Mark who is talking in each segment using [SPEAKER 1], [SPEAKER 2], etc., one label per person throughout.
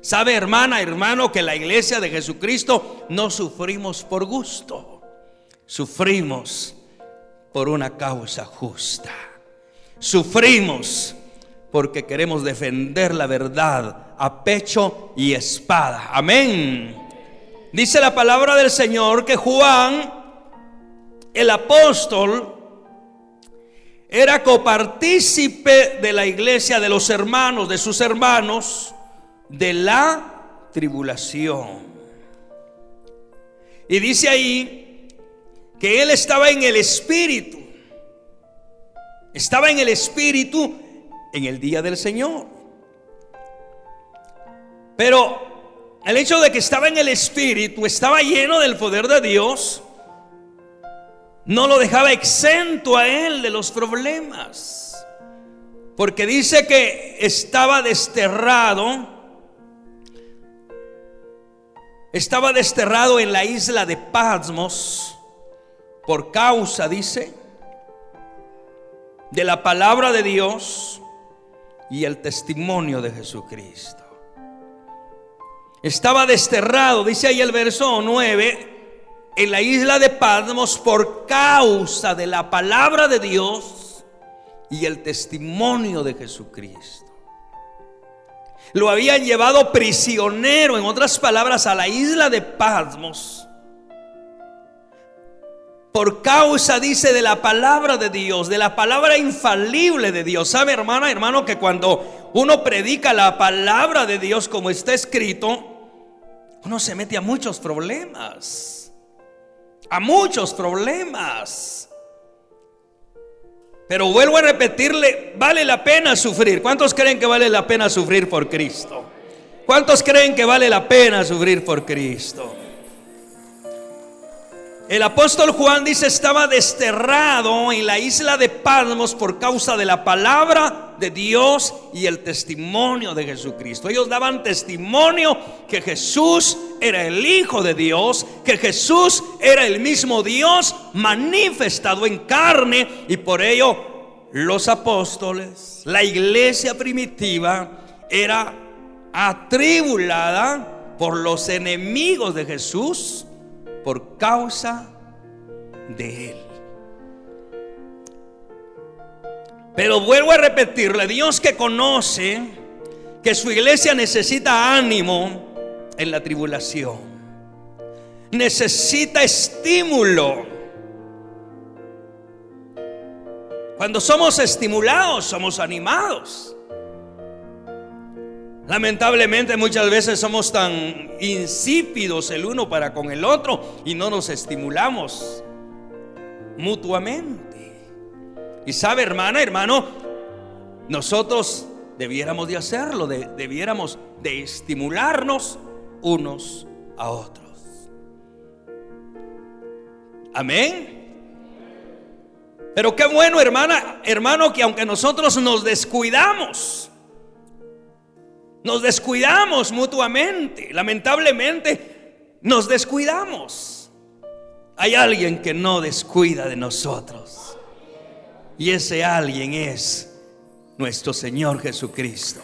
[SPEAKER 1] Sabe, hermana, hermano, que la iglesia de Jesucristo no sufrimos por gusto, sufrimos por una causa justa. Sufrimos porque queremos defender la verdad a pecho y espada. Amén. Dice la palabra del Señor que Juan, el apóstol, era copartícipe de la iglesia, de los hermanos, de sus hermanos, de la tribulación. Y dice ahí que él estaba en el Espíritu. Estaba en el Espíritu en el día del Señor. Pero el hecho de que estaba en el Espíritu, estaba lleno del poder de Dios, no lo dejaba exento a él de los problemas. Porque dice que estaba desterrado en la isla de Patmos por causa, dice, de la palabra de Dios y el testimonio de Jesucristo. Estaba desterrado, dice ahí el verso 9, en la isla de Patmos por causa de la palabra de Dios y el testimonio de Jesucristo. Lo habían llevado prisionero, en otras palabras, a la isla de Patmos por causa, dice, de la palabra de Dios, de la palabra infalible de Dios. ¿Sabe, hermana, hermano, que cuando uno predica la palabra de Dios como está escrito, uno se mete a muchos problemas? A muchos problemas. Pero vuelvo a repetirle, vale la pena sufrir. ¿Cuántos creen que vale la pena sufrir por Cristo? ¿Cuántos creen que vale la pena sufrir por Cristo? El apóstol Juan dice, estaba desterrado en la isla de Patmos por causa de la palabra de Dios y el testimonio de Jesucristo. Ellos daban testimonio que Jesús era el Hijo de Dios, que Jesús era el mismo Dios manifestado en carne, y por ello los apóstoles, la iglesia primitiva, era atribulada por los enemigos de Jesús por causa de él. Pero vuelvo a repetirle, Dios que conoce que su iglesia necesita ánimo en la tribulación, necesita estímulo. Cuando somos estimulados, somos animados. Lamentablemente muchas veces somos tan insípidos el uno para con el otro y no nos estimulamos mutuamente. Y sabe, hermana, hermano, nosotros debiéramos de hacerlo, debiéramos de estimularnos unos a otros. Amén. Pero qué bueno, hermana, hermano, que aunque nosotros nos descuidamos mutuamente, lamentablemente nos descuidamos, hay alguien que no descuida de nosotros, y ese alguien es nuestro Señor Jesucristo.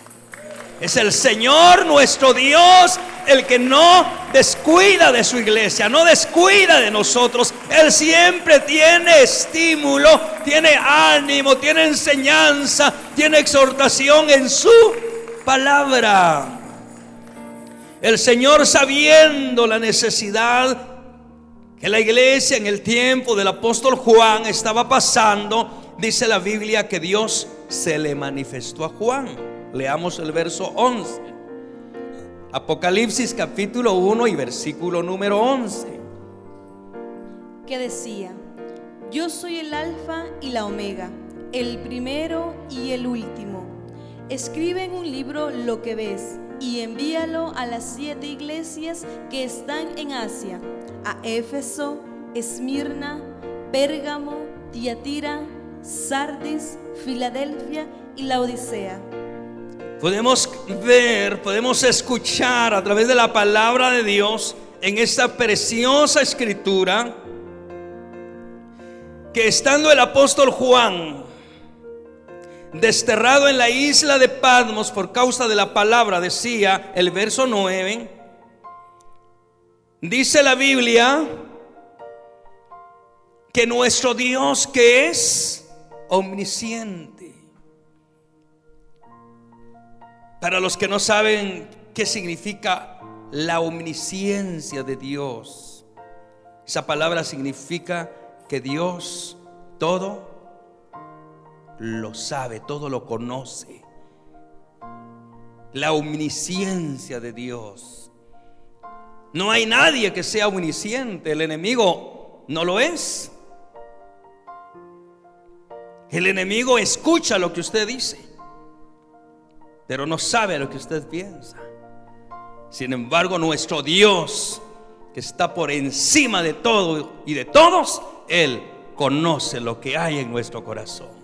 [SPEAKER 1] Es el Señor nuestro Dios el que no descuida de su iglesia, no descuida de nosotros. Él siempre tiene estímulo, tiene ánimo, tiene enseñanza, tiene exhortación en su palabra. El Señor, sabiendo la necesidad que la iglesia en el tiempo del apóstol Juan estaba pasando, dice la Biblia que Dios se le manifestó a Juan. Leamos el verso 11. Apocalipsis capítulo 1 y versículo número 11.
[SPEAKER 2] Que decía: yo soy el alfa y la omega, el primero y el último. Escribe en un libro lo que ves y envíalo a las 7 iglesias que están en Asia: a Éfeso, Esmirna, Pérgamo, Tiatira, Sardis, Filadelfia y Laodicea.
[SPEAKER 1] Podemos ver, podemos escuchar a través de la palabra de Dios en esta preciosa escritura que estando el apóstol Juan desterrado en la isla de Patmos por causa de la palabra, decía el verso 9. Dice la Biblia que nuestro Dios, que es omnisciente. Para los que no saben qué significa la omnisciencia de Dios, esa palabra significa que Dios todo lo sabe, todo lo conoce. La omnisciencia de Dios. No hay nadie que sea omnisciente. El enemigo no lo es. El enemigo escucha lo que usted dice, pero no sabe lo que usted piensa. Sin embargo, nuestro Dios, que está por encima de todo y de todos, Él conoce lo que hay en nuestro corazón.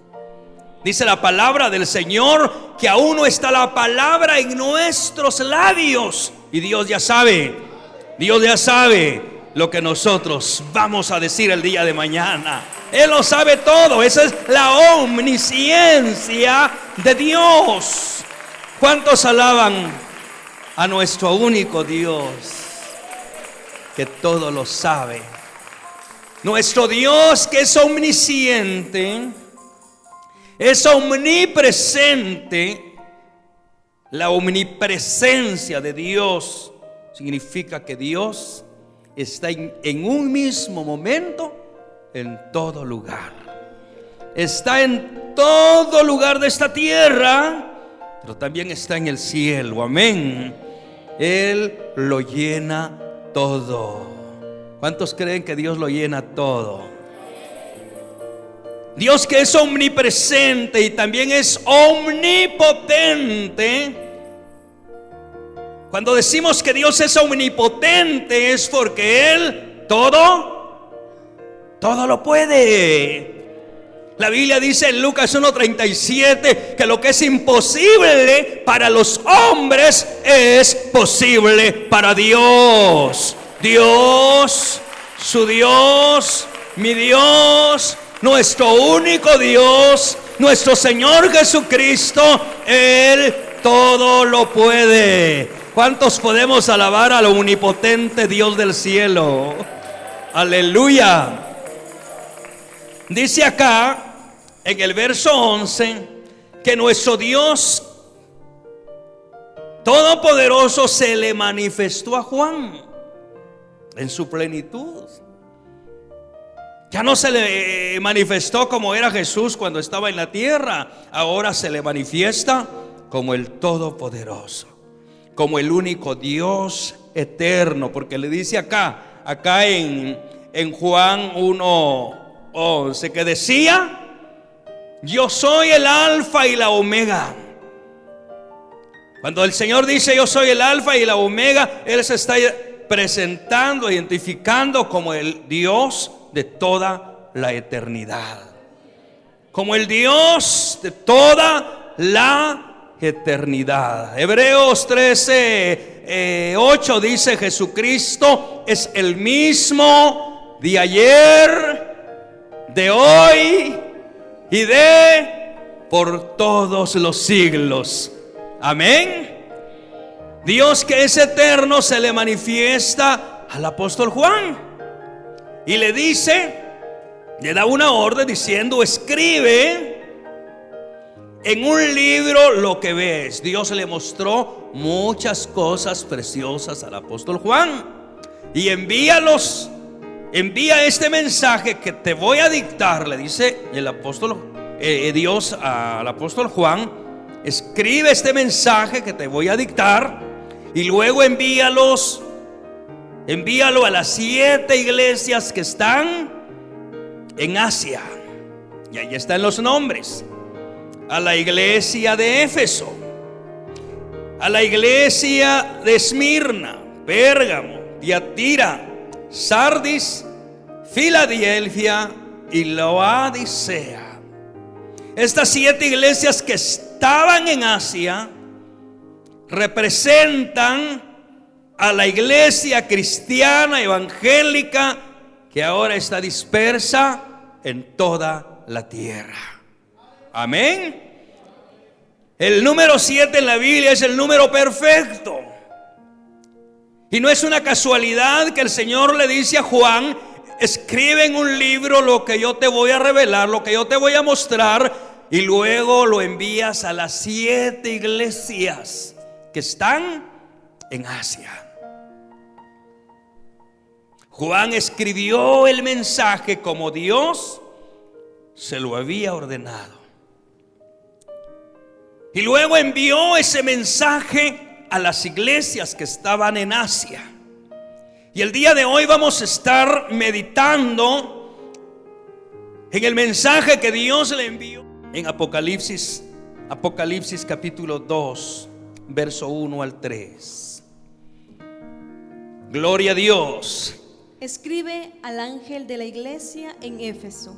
[SPEAKER 1] Dice la palabra del Señor que aún no está la palabra en nuestros labios, y Dios ya sabe lo que nosotros vamos a decir el día de mañana. Él lo sabe todo. Esa es la omnisciencia de Dios. ¿Cuántos alaban a nuestro único Dios, que todo lo sabe? Nuestro Dios, que es omnisciente, es omnipresente. La omnipresencia de Dios significa que Dios está en un mismo momento en todo lugar. Está en todo lugar de esta tierra, pero también está en el cielo. Amén. Él lo llena todo. ¿Cuántos creen que Dios lo llena todo? Dios, que es omnipresente y también es omnipotente. Cuando decimos que Dios es omnipotente, es porque Él todo lo puede. La Biblia dice en Lucas 1:37 que lo que es imposible para los hombres es posible para Dios. Dios, su Dios, mi Dios, nuestro único Dios, nuestro Señor Jesucristo, Él todo lo puede. ¿Cuántos podemos alabar al omnipotente Dios del cielo? Aleluya. Dice acá en el verso 11 que nuestro Dios todopoderoso se le manifestó a Juan en su plenitud. Ya no se le manifestó como era Jesús cuando estaba en la tierra. Ahora se le manifiesta como el todopoderoso, como el único Dios eterno. Porque le dice acá en Juan 1:11 que decía: yo soy el alfa y la omega. Cuando el Señor dice yo soy el alfa y la omega, Él se está presentando, identificando como el Dios de toda la eternidad, como el Dios de toda la eternidad. Hebreos 13:8 dice: Jesucristo es el mismo de ayer, de hoy y de por todos los siglos. Amén. Dios, que es eterno, se le manifiesta al apóstol Juan y le dice, le da una orden diciendo: escribe en un libro lo que ves. Dios le mostró muchas cosas preciosas al apóstol Juan y envía este mensaje que te voy a dictar. Le dice el apóstol Dios al apóstol Juan: escribe este mensaje que te voy a dictar y luego envíalo a las 7 iglesias que están en Asia. Y ahí están los nombres: a la iglesia de Éfeso, a la iglesia de Esmirna, Pérgamo, Tiatira, Sardis, Filadelfia y Laodicea. Estas 7 iglesias que estaban en Asia representan a la iglesia cristiana evangélica que ahora está dispersa en toda la tierra. Amén. El número 7 en la Biblia es el número perfecto. Y no es una casualidad que el Señor le dice a Juan: escribe en un libro lo que yo te voy a revelar, lo que yo te voy a mostrar, y luego lo envías a las 7 iglesias que están en Asia. Juan escribió el mensaje como Dios se lo había ordenado. Y luego envió ese mensaje a las iglesias que estaban en Asia. Y el día de hoy vamos a estar meditando en el mensaje que Dios le envió en Apocalipsis capítulo 2, verso 1 al 3. Gloria a Dios.
[SPEAKER 2] Escribe al ángel de la iglesia en Éfeso,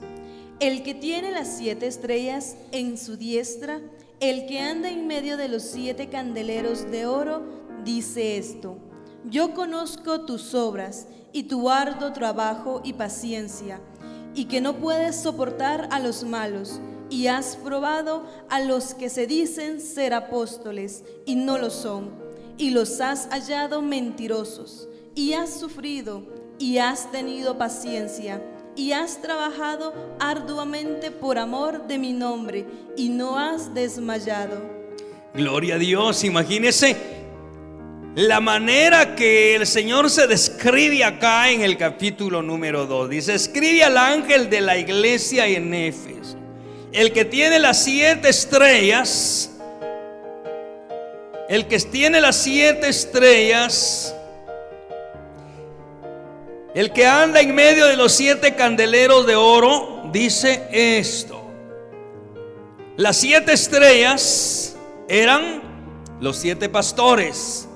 [SPEAKER 2] el que tiene las 7 estrellas en su diestra, el que anda en medio de los 7 candeleros de oro, dice esto: yo conozco tus obras y tu arduo trabajo y paciencia, y que no puedes soportar a los malos, y has probado a los que se dicen ser apóstoles y no lo son, y los has hallado mentirosos, y has sufrido y has tenido paciencia, y has trabajado arduamente por amor de mi nombre, y no has desmayado.
[SPEAKER 1] Gloria a Dios. Imagínese la manera que el Señor se describe acá en el capítulo número 2. Dice: escribe al ángel de la iglesia en Éfeso, el que tiene las 7 estrellas, el que tiene las 7 estrellas, el que anda en medio de los 7 candeleros de oro, dice esto. Las 7 estrellas eran los 7 pastores,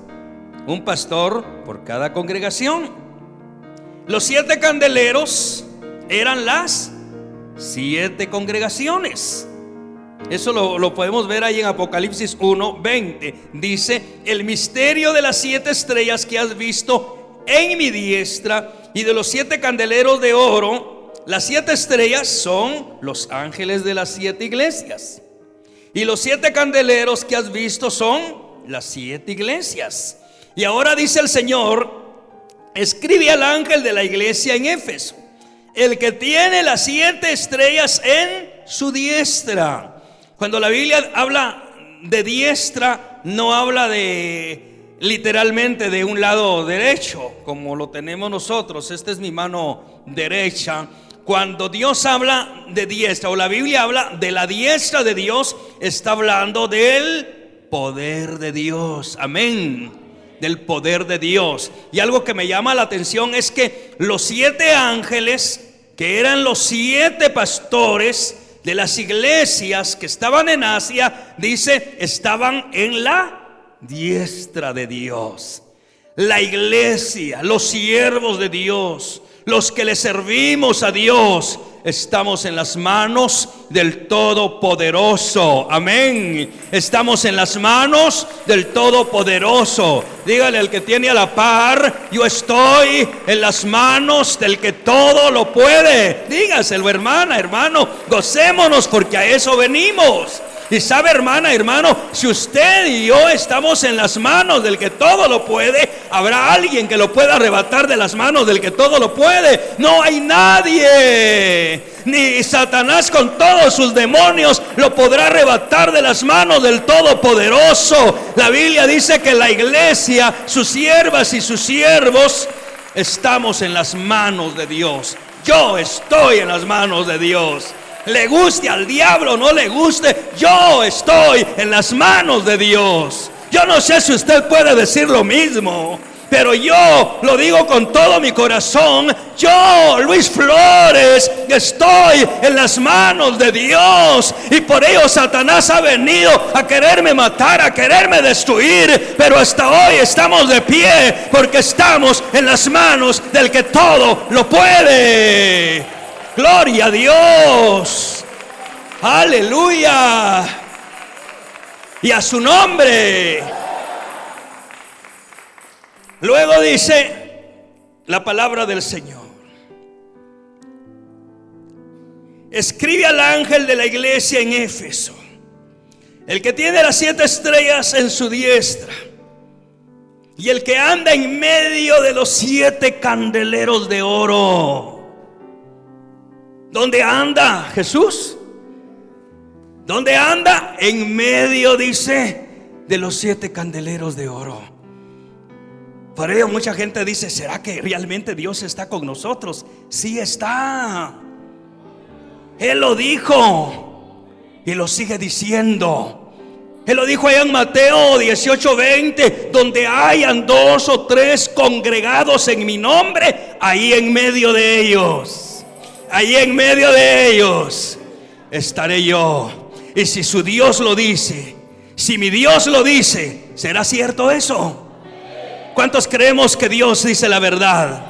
[SPEAKER 1] un pastor por cada congregación. Los 7 candeleros eran las 7 congregaciones. Eso lo podemos ver ahí en Apocalipsis 1:20. Dice: el misterio de las 7 estrellas que has visto en mi diestra, y de los 7 candeleros de oro. Las 7 estrellas son los ángeles de las 7 iglesias, y los 7 candeleros que has visto son las 7 iglesias. Y ahora dice el Señor: escribe al ángel de la iglesia en Éfeso, el que tiene las 7 estrellas en su diestra. Cuando la Biblia habla de diestra, no habla de literalmente de un lado derecho, como lo tenemos nosotros. Esta es mi mano derecha. Cuando Dios habla de diestra, o la Biblia habla de la diestra de Dios, está hablando del poder de Dios. Amén. Del poder de Dios. Y algo que me llama la atención es que los 7 ángeles, que eran los 7 pastores de las iglesias que estaban en Asia, dice, estaban en la diestra de Dios. La iglesia, los siervos de Dios, los que le servimos a Dios, estamos en las manos del Todopoderoso. Amén. Estamos en las manos del Todopoderoso. Dígale al que tiene a la par: yo estoy en las manos del que todo lo puede. Dígaselo, hermana, hermano, gocémonos porque a eso venimos. Y sabe, hermana, hermano, si usted y yo estamos en las manos del que todo lo puede, habrá alguien que lo pueda arrebatar de las manos del que todo lo puede. No hay nadie, ni Satanás con todos sus demonios lo podrá arrebatar de las manos del Todopoderoso. La Biblia dice que la iglesia, sus siervas y sus siervos, estamos en las manos de Dios. Yo estoy en las manos de Dios. Le guste al diablo o no le guste, yo estoy en las manos de Dios. Yo no sé si usted puede decir lo mismo, pero yo lo digo con todo mi corazón. Yo, Luis Flores, estoy en las manos de Dios. Y por ello Satanás ha venido a quererme matar, a quererme destruir, pero hasta hoy estamos de pie porque estamos en las manos del que todo lo puede. Gloria a Dios. Aleluya. Y a su nombre. Luego dice la palabra del Señor: escribe al ángel de la iglesia en Éfeso, el que tiene las 7 estrellas en su diestra y el que anda en medio de los 7 candeleros de oro. ¿Dónde anda Jesús? ¿Dónde anda? En medio, dice, de los 7 candeleros de oro. Por ello mucha gente dice: ¿será que realmente Dios está con nosotros? Sí está. Él lo dijo y lo sigue diciendo. Él lo dijo allá en Mateo 18:20: donde hayan 2 o 3 congregados en mi nombre, ahí en medio de ellos, ahí en medio de ellos estaré yo. Y si su Dios lo dice, si mi Dios lo dice, ¿será cierto eso? ¿Cuántos creemos que Dios dice la verdad?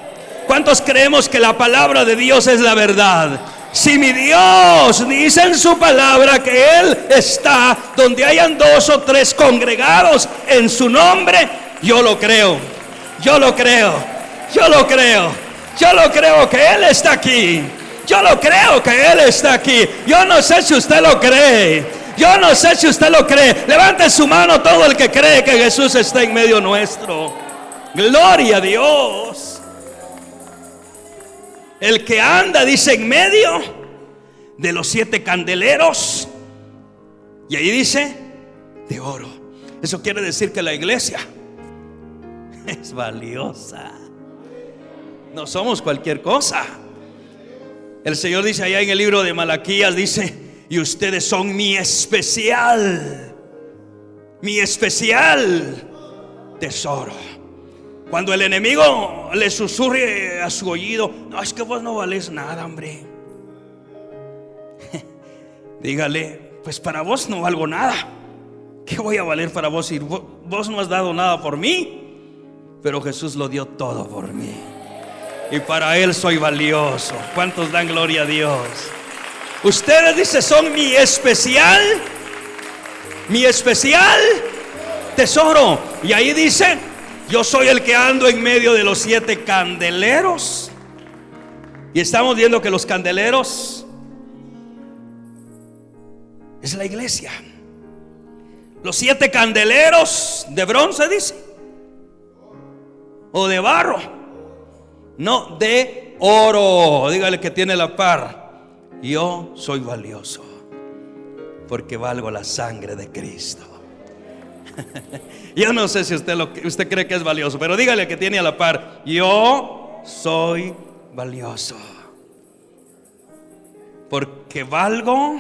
[SPEAKER 1] ¿Cuántos creemos que la palabra de Dios es la verdad? Si mi Dios dice en su palabra que Él está donde hayan 2 o 3 congregados en su nombre, yo lo creo, yo lo creo, yo lo creo, yo lo creo que Él está aquí. Yo lo creo que Él está aquí. Yo no sé si usted lo cree. Yo no sé si usted lo cree. Levante su mano todo el que cree que Jesús está en medio nuestro. Gloria a Dios. El que anda, dice, en medio de los 7 candeleros. Y ahí dice: de oro. Eso quiere decir que la iglesia es valiosa. No somos cualquier cosa. El Señor dice allá en el libro de Malaquías, dice: y ustedes son mi especial tesoro. Cuando el enemigo le susurre a su oído: no, es que vos no valés nada, hombre. Dígale: pues para vos no valgo nada. ¿Qué voy a valer para vos si vos no has dado nada por mí? Pero Jesús lo dio todo por mí. Y para Él soy valioso. ¿Cuántos dan gloria a Dios? Ustedes, dice, son mi especial tesoro. Y ahí dice: yo soy el que ando en medio de los 7 candeleros. Y estamos viendo que los candeleros es la iglesia. Los 7 candeleros de bronce, dice, o de barro. No, de oro. Dígale que tiene la par: yo soy valioso porque valgo la sangre de Cristo. Yo no sé si usted cree que es valioso, pero dígale que tiene a la par: yo soy valioso porque valgo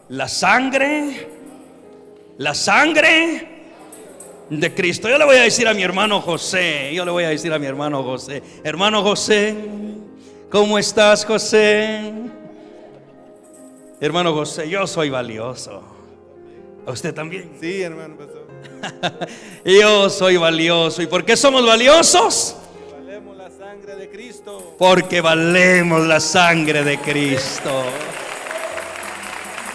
[SPEAKER 1] la sangre de Cristo. Yo le voy a decir a mi hermano José, hermano José, ¿cómo estás, José? Hermano José, yo soy valioso. ¿A usted también?
[SPEAKER 3] Sí, hermano pastor.
[SPEAKER 1] Yo soy valioso. ¿Y por qué somos valiosos?
[SPEAKER 3] Valemos la sangre de Cristo.
[SPEAKER 1] Porque valemos la sangre de Cristo.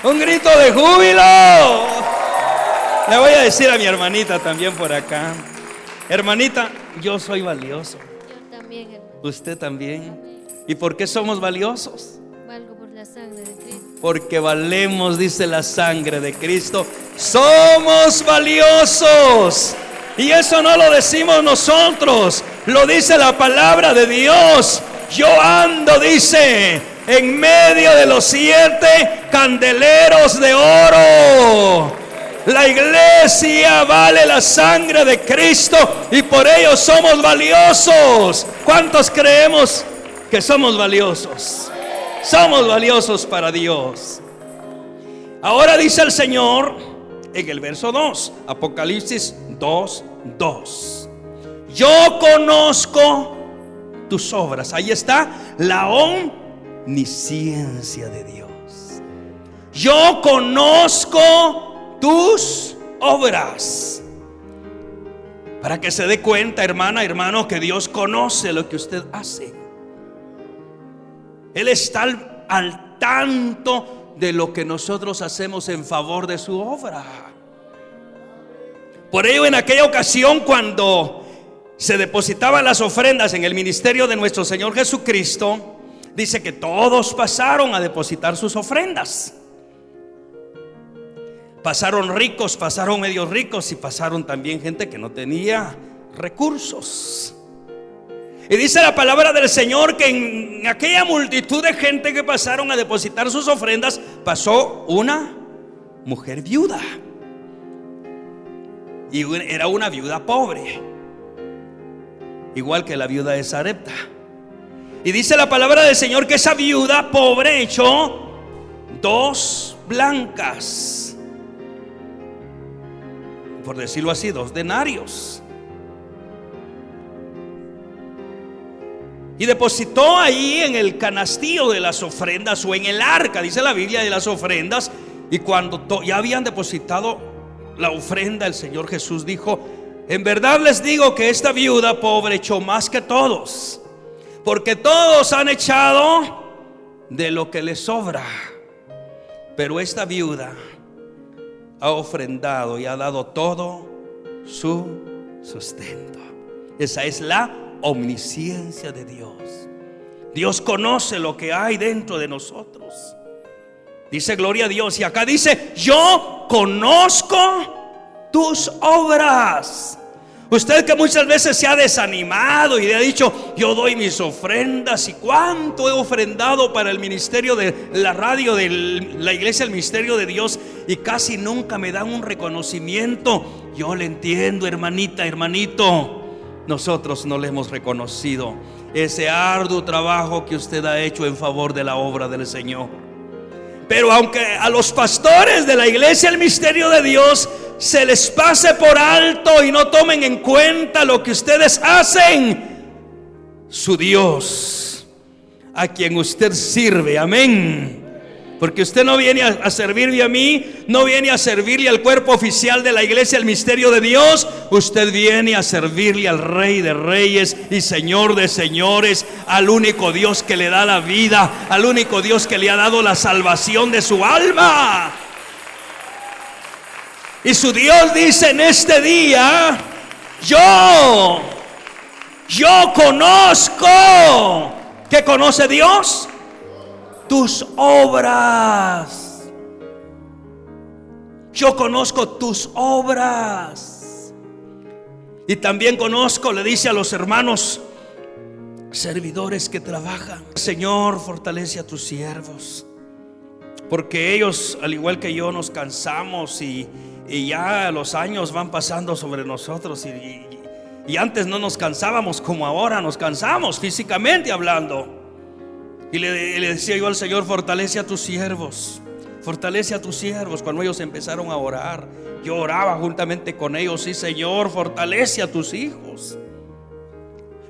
[SPEAKER 1] Un grito de júbilo. Le voy a decir a mi hermanita también por acá: hermanita, yo soy valioso.
[SPEAKER 4] Yo también, hermano.
[SPEAKER 1] ¿Usted también?
[SPEAKER 4] Amén.
[SPEAKER 1] ¿Y por qué somos valiosos?
[SPEAKER 4] Valgo por la sangre de Cristo.
[SPEAKER 1] Porque valemos, dice, la sangre de Cristo. Somos valiosos. Y eso no lo decimos nosotros, lo dice la palabra de Dios. Yo ando, dice, en medio de los 7 candeleros de oro. La iglesia vale la sangre de Cristo y por ello somos valiosos. ¿Cuántos creemos que somos valiosos? Somos valiosos para Dios. Ahora dice el Señor en el verso 2, Apocalipsis 2:2: yo conozco tus obras. Ahí está la omnisciencia de Dios. Yo conozco tus obras. Para que se dé cuenta, hermana, hermano, que Dios conoce lo que usted hace. Él está al tanto de lo que nosotros hacemos en favor de su obra. Por ello, en aquella ocasión, cuando se depositaban las ofrendas en el ministerio de nuestro Señor Jesucristo, dice que todos pasaron a depositar sus ofrendas. Pasaron ricos, pasaron medios ricos y pasaron también gente que no tenía recursos. Y dice la palabra del Señor que en aquella multitud de gente que pasaron a depositar sus ofrendas, pasó una mujer viuda. Y era una viuda pobre, igual que la viuda de Sarepta. Y dice la palabra del Señor que esa viuda pobre echó 2 blancas, por decirlo así, 2 denarios. Y depositó ahí en el canastillo de las ofrendas, o en el arca, dice la Biblia, de las ofrendas. Y cuando ya habían depositado la ofrenda, el Señor Jesús dijo: en verdad les digo que esta viuda pobre echó más que todos, porque todos han echado de lo que les sobra, pero esta viuda ha ofrendado y ha dado todo su sustento. Esa es la omnisciencia de Dios. Dios conoce lo que hay dentro de nosotros. Dice gloria a Dios. Y acá dice: yo conozco tus obras. Usted que muchas veces se ha desanimado y le ha dicho: yo doy mis ofrendas, y cuánto he ofrendado para el ministerio de la radio de la iglesia, el ministerio de Dios, y casi nunca me dan un reconocimiento. Yo le entiendo, hermanita, hermanito. Nosotros no le hemos reconocido ese arduo trabajo que usted ha hecho en favor de la obra del Señor. Pero aunque a los pastores de la iglesia, el misterio de Dios, se les pase por alto y no tomen en cuenta lo que ustedes hacen, su Dios, a quien usted sirve, amén. Porque usted no viene a servirme a mí, no viene a servirle al cuerpo oficial de la iglesia, el misterio de Dios. Usted viene a servirle al Rey de Reyes y Señor de Señores, al único Dios que le da la vida, al único Dios que le ha dado la salvación de su alma. Y su Dios dice en este día: yo conozco. ¿Qué conoce Dios? Tus obras. Yo conozco tus obras. Y también conozco, le dice a los hermanos servidores que trabajan: Señor, fortalece a tus siervos, porque ellos, al igual que yo, nos cansamos y ya los años van pasando sobre nosotros, y antes no nos cansábamos como ahora nos cansamos físicamente hablando. Y le decía yo al Señor: fortalece a tus siervos, fortalece a tus siervos. Cuando ellos empezaron a orar, yo oraba juntamente con ellos: sí, Señor, fortalece a tus hijos.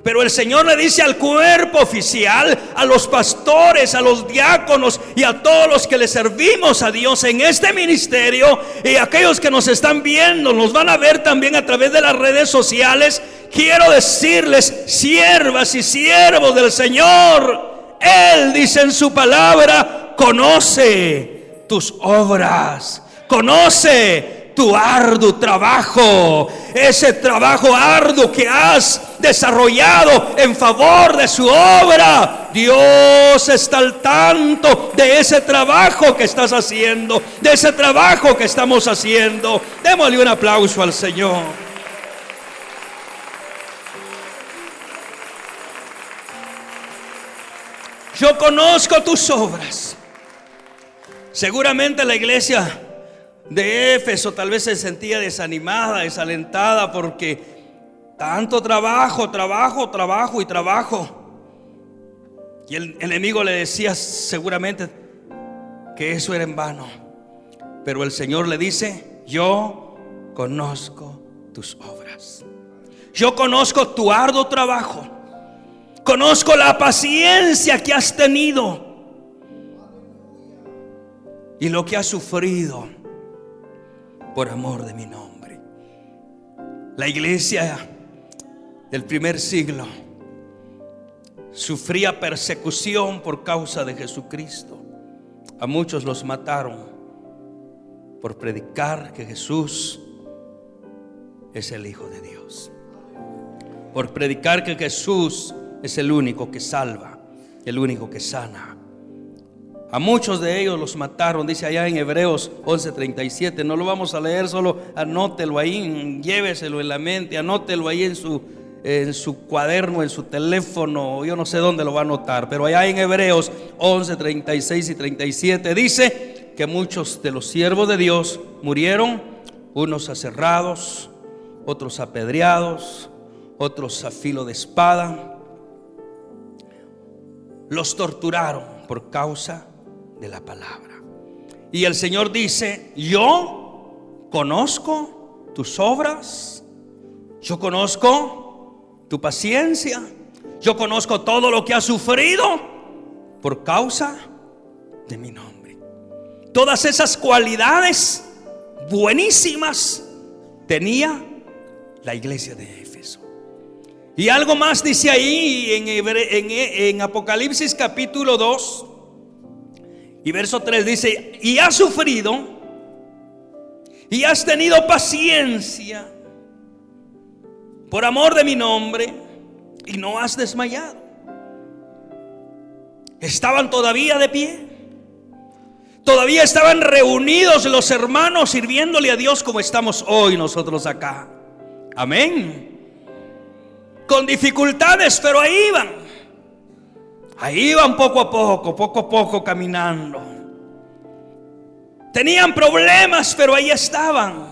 [SPEAKER 1] Pero el Señor le dice al cuerpo oficial, a los pastores, a los diáconos y a todos los que le servimos a Dios en este ministerio, y aquellos que nos están viendo, nos van a ver también a través de las redes sociales: quiero decirles, siervas y siervos del Señor, Él dice en su palabra: conoce tus obras, conoce tu arduo trabajo, ese trabajo arduo que has desarrollado en favor de su obra. Dios está al tanto de ese trabajo que estás haciendo, de ese trabajo que estamos haciendo. Démosle un aplauso al Señor. Yo conozco tus obras. Seguramente la iglesia de Éfeso tal vez se sentía desanimada, desalentada, porque tanto trabajo y trabajo. Y el enemigo le decía seguramente que eso era en vano. Pero el Señor le dice: yo conozco tus obras. Yo conozco tu arduo trabajo. Conozco la paciencia que has tenido y lo que has sufrido por amor de mi nombre. La iglesia del primer siglo sufría persecución por causa de Jesucristo. A muchos los mataron por predicar que Jesús es el Hijo de Dios, por predicar que Jesús es el único que salva, el único que sana. A muchos de ellos los mataron, dice allá en Hebreos 11:37. No lo vamos a leer, solo anótelo ahí, lléveselo en la mente, anótelo ahí en su cuaderno, en su teléfono, yo no sé dónde lo va a anotar, pero allá en Hebreos 11:36 y 37 dice que muchos de los siervos de Dios murieron, unos aserrados, otros apedreados, otros a filo de espada. Los torturaron por causa de la palabra. Y el Señor dice: yo conozco tus obras, yo conozco tu paciencia, yo conozco todo lo que has sufrido por causa de mi nombre. Todas esas cualidades buenísimas tenía la iglesia de Éfeso. Y algo más dice ahí en Apocalipsis capítulo 2 y verso 3, dice: y has sufrido y has tenido paciencia por amor de mi nombre y no has desmayado. Estaban todavía de pie, todavía estaban reunidos los hermanos sirviéndole a Dios como estamos hoy nosotros acá. Amén. Con dificultades, pero ahí iban poco a poco caminando. Tenían problemas, pero ahí estaban.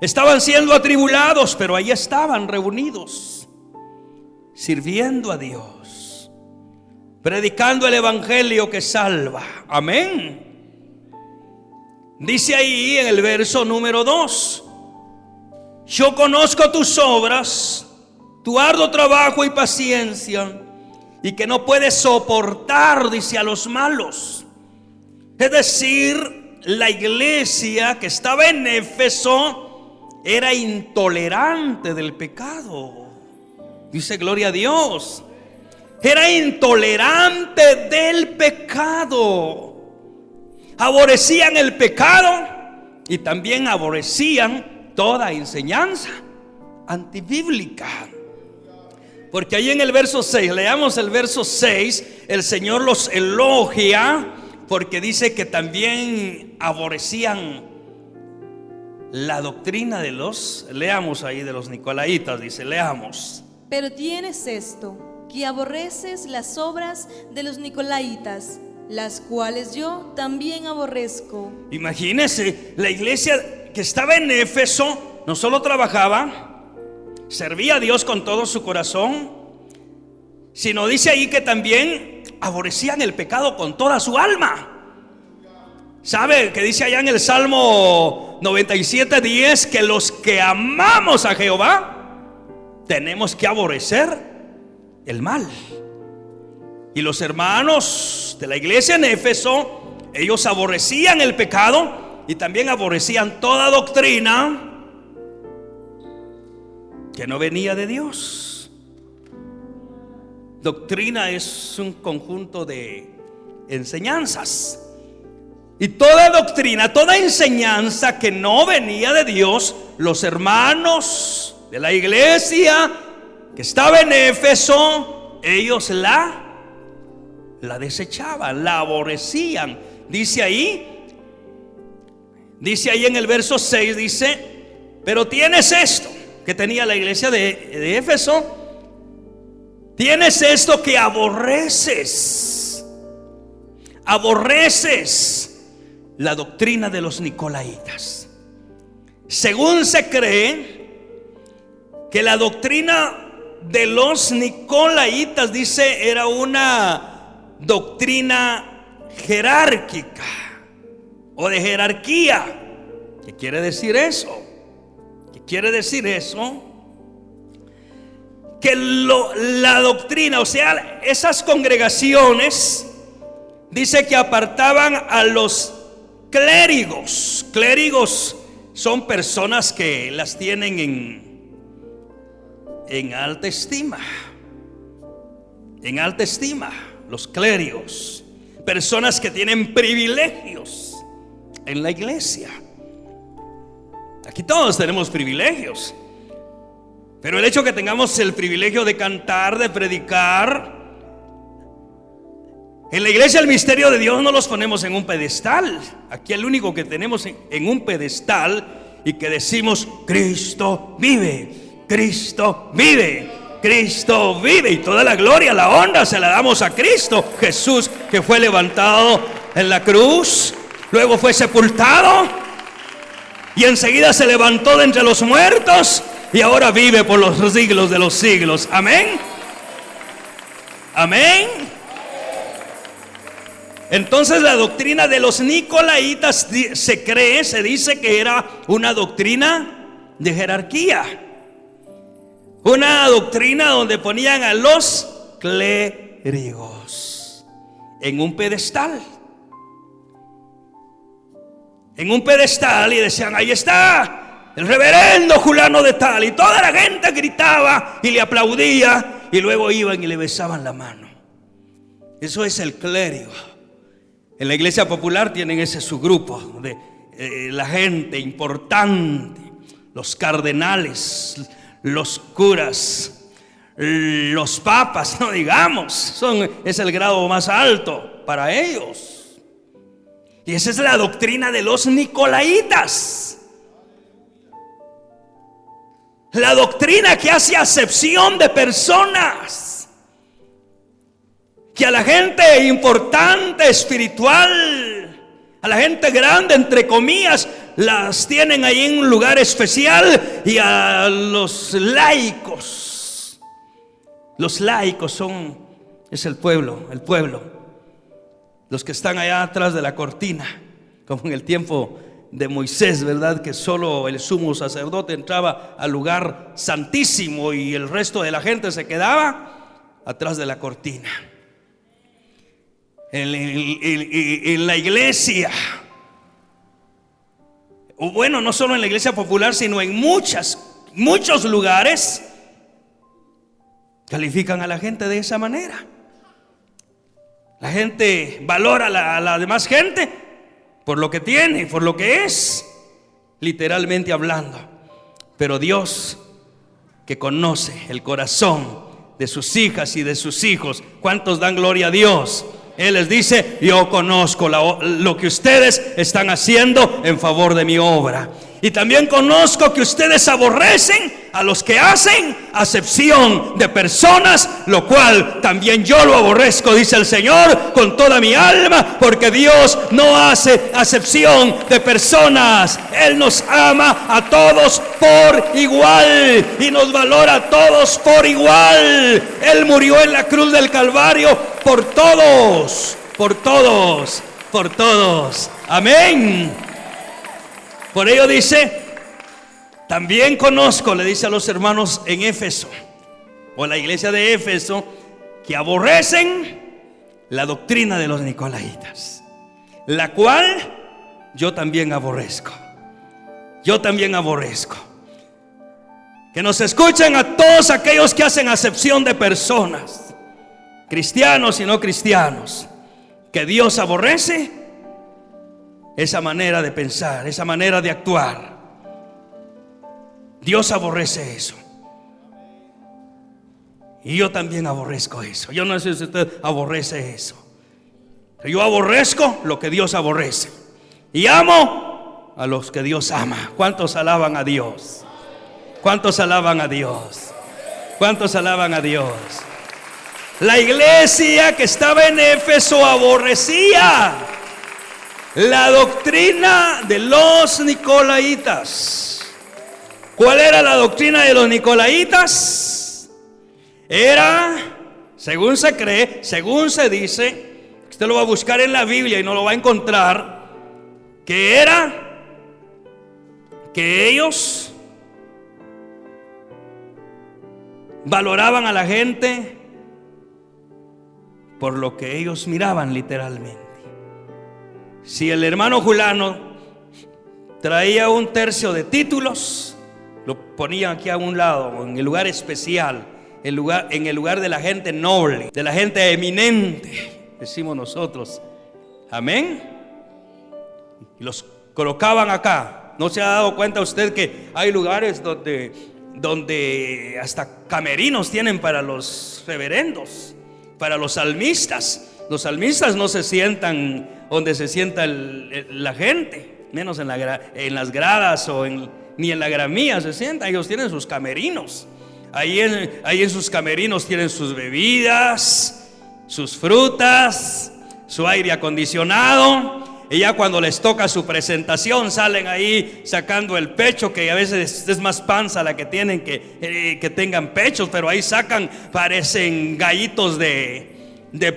[SPEAKER 1] Estaban siendo atribulados, pero ahí estaban reunidos, sirviendo a Dios, predicando el evangelio que salva. Amén. Dice ahí en el verso número 2: yo conozco tus obras, tu arduo trabajo y paciencia, y que no puedes soportar, dice, a los malos. Es decir, la iglesia que estaba en Éfeso era intolerante del pecado. Dice, gloria a Dios. Era intolerante del pecado. Aborrecían el pecado y también aborrecían toda enseñanza antibíblica. Porque ahí en el verso 6, leamos el verso 6, el Señor los elogia porque dice que también aborrecían la doctrina de los, leamos ahí, de los nicolaitas, dice, leamos.
[SPEAKER 2] Pero tienes esto, que aborreces las obras de los nicolaitas, las cuales yo también aborrezco.
[SPEAKER 1] Imagínense, la iglesia que estaba en Éfeso no solo trabajaba, servía a Dios con todo su corazón, sino dice ahí que también aborrecían el pecado con toda su alma. ¿Sabe que dice allá en el Salmo 97:10 que los que amamos a Jehová tenemos que aborrecer el mal? Y los hermanos de la iglesia en Éfeso, ellos aborrecían el pecado y también aborrecían toda doctrina que no venía de Dios. Doctrina es un conjunto de enseñanzas. Y toda doctrina, toda enseñanza que no venía de Dios, los hermanos de la iglesia que estaba en Éfeso, ellos la desechaban, la aborrecían. Dice ahí en el verso 6, dice, pero tienes esto que tenía la iglesia de Éfeso, tienes esto que aborreces la doctrina de los nicolaitas. Según se cree que la doctrina de los nicolaitas, dice, era una doctrina jerárquica o de jerarquía. ¿Qué quiere decir eso? ¿Qué quiere decir eso? Que la doctrina, o sea, esas congregaciones, dice que apartaban a los clérigos. Clérigos son personas que las tienen en alta estima. En alta estima, los clérigos. Personas que tienen privilegios en la iglesia. Aquí todos tenemos privilegios, pero el hecho que tengamos el privilegio de cantar, de predicar, En la iglesia el misterio de Dios no los ponemos en un pedestal. Aquí el único que tenemos en un pedestal y que decimos: Cristo vive, Cristo vive, Cristo vive. Y toda la gloria, la honra se la damos a Cristo Jesús, que fue levantado en la cruz, luego fue sepultado y enseguida se levantó de entre los muertos y ahora vive por los siglos de los siglos. Amén. Amén. Entonces la doctrina de los nicolaítas se dice que era una doctrina de jerarquía, una doctrina donde ponían a los clérigos en un pedestal. En un pedestal, y decían: ahí está el reverendo fulano de tal, y toda la gente gritaba y le aplaudía, y luego iban y le besaban la mano. Eso es el clérigo. En la iglesia popular tienen ese subgrupo de la gente importante, los cardenales, los curas, los papas, no digamos, es el grado más alto para ellos. Y esa es la doctrina de los nicolaítas, la doctrina que hace acepción de personas, que a la gente importante espiritual, a la gente grande entre comillas, las tienen ahí en un lugar especial, y a los laicos es el pueblo, los que están allá atrás de la cortina, como en el tiempo de Moisés, ¿verdad? Que solo el sumo sacerdote entraba al lugar santísimo y el resto de la gente se quedaba atrás de la cortina. En la iglesia, o bueno, no solo en la iglesia popular, sino en muchos lugares, califican a la gente de esa manera. La gente valora a la demás gente por lo que tiene, por lo que es, literalmente hablando. Pero Dios, que conoce el corazón de sus hijas y de sus hijos, ¿cuántos dan gloria a Dios? Él les dice: yo conozco lo que ustedes están haciendo en favor de mi obra. Y también conozco que ustedes aborrecen a los que hacen acepción de personas, lo cual también yo lo aborrezco, dice el Señor, con toda mi alma, porque Dios no hace acepción de personas. Él nos ama a todos por igual y nos valora a todos por igual. Él murió en la cruz del Calvario por todos, por todos, por todos. Amén. Por ello dice: también conozco, le dice a los hermanos en Éfeso, o la iglesia de Éfeso, que aborrecen la doctrina de los nicolaítas, la cual yo también aborrezco. Yo también aborrezco. Que nos escuchen a todos aquellos que hacen acepción de personas, cristianos y no cristianos, que Dios aborrece esa manera de pensar, esa manera de actuar. Dios aborrece eso. Y yo también aborrezco eso. Yo no sé si usted aborrece eso, pero yo aborrezco lo que Dios aborrece y amo a los que Dios ama. ¿Cuántos alaban a Dios? ¿Cuántos alaban a Dios? ¿Cuántos alaban a Dios? La iglesia que estaba en Éfeso aborrecía la doctrina de los nicolaítas. ¿Cuál era la doctrina de los nicolaítas? Era, según se cree, según se dice, usted lo va a buscar en la Biblia y no lo va a encontrar, que era que ellos valoraban a la gente por lo que ellos miraban, literalmente. Si el hermano Julano traía un tercio de títulos, lo ponían aquí a un lado, en el lugar especial, en el lugar de la gente noble, de la gente eminente, decimos nosotros. Amén. Y los colocaban acá. ¿No se ha dado cuenta usted que hay lugares donde hasta camerinos tienen para los reverendos, para los salmistas? Los salmistas no se sientan donde se sienta la gente, menos en las gradas ni en la gramía se sientan. Ellos tienen sus camerinos. Ahí en sus camerinos tienen sus bebidas, sus frutas, su aire acondicionado. Y ya cuando les toca su presentación salen ahí sacando el pecho, que a veces es más panza la que tienen que tengan pechos, pero ahí sacan, parecen gallitos de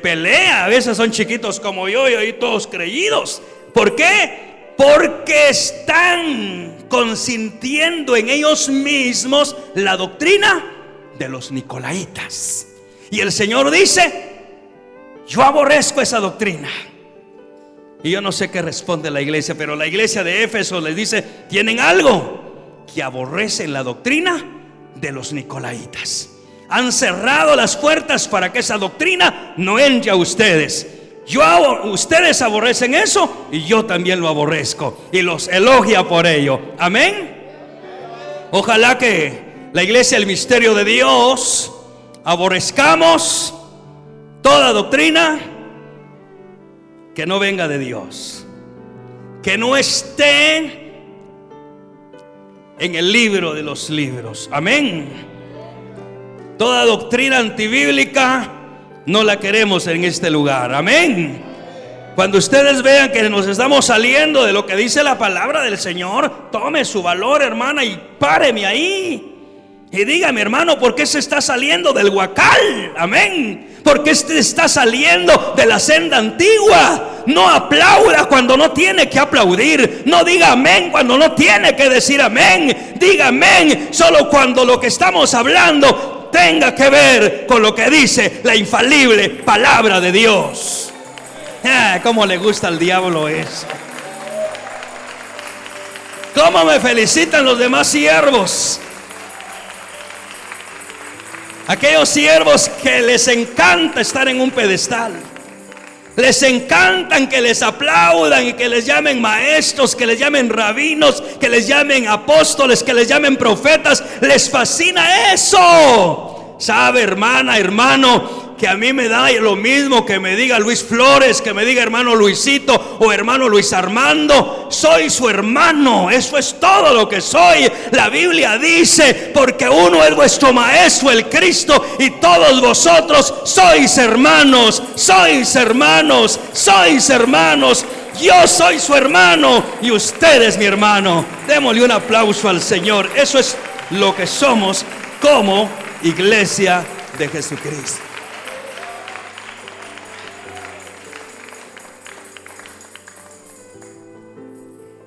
[SPEAKER 1] pelea. A veces son chiquitos como yo y ahí todos creídos. ¿Por qué? Porque están consintiendo en ellos mismos la doctrina de los nicolaitas. Y el Señor dice: yo aborrezco esa doctrina. Y yo no sé qué responde la iglesia, pero la iglesia de Éfeso les dice: tienen algo, que aborrecen la doctrina de los nicolaitas. Han cerrado las puertas para que esa doctrina no entre a ustedes. Ustedes aborrecen eso y yo también lo aborrezco, y los elogia por ello. Amén. Ojalá que la iglesia del misterio de Dios aborrezcamos toda doctrina que no venga de Dios, que no esté en el libro de los libros. Amén. Toda doctrina antibíblica no la queremos en este lugar. Amén. Cuando ustedes vean que nos estamos saliendo de lo que dice la palabra del Señor, tome su valor, hermana, y páreme ahí y dígame: hermano, ¿por qué se está saliendo del huacal? Amén. ¿Por qué se está saliendo de la senda antigua? No aplauda cuando no tiene que aplaudir. No diga amén cuando no tiene que decir amén. Diga amén solo cuando lo que estamos hablando tenga que ver con lo que dice la infalible palabra de Dios. Cómo le gusta al diablo eso. Cómo me felicitan los demás siervos. Aquellos siervos que les encanta estar en un pedestal, les encantan que les aplaudan y que les llamen maestros, que les llamen rabinos, que les llamen apóstoles, que les llamen profetas. Les fascina eso. Sabe, hermana, hermano, que a mí me da lo mismo que me diga Luis Flores, que me diga hermano Luisito o hermano Luis Armando. Soy su hermano, eso es todo lo que soy. La Biblia dice: porque uno es vuestro maestro, el Cristo, y todos vosotros sois hermanos, sois hermanos, sois hermanos. Yo soy su hermano y usted es mi hermano. Démosle un aplauso al Señor. Eso es lo que somos como iglesia de Jesucristo.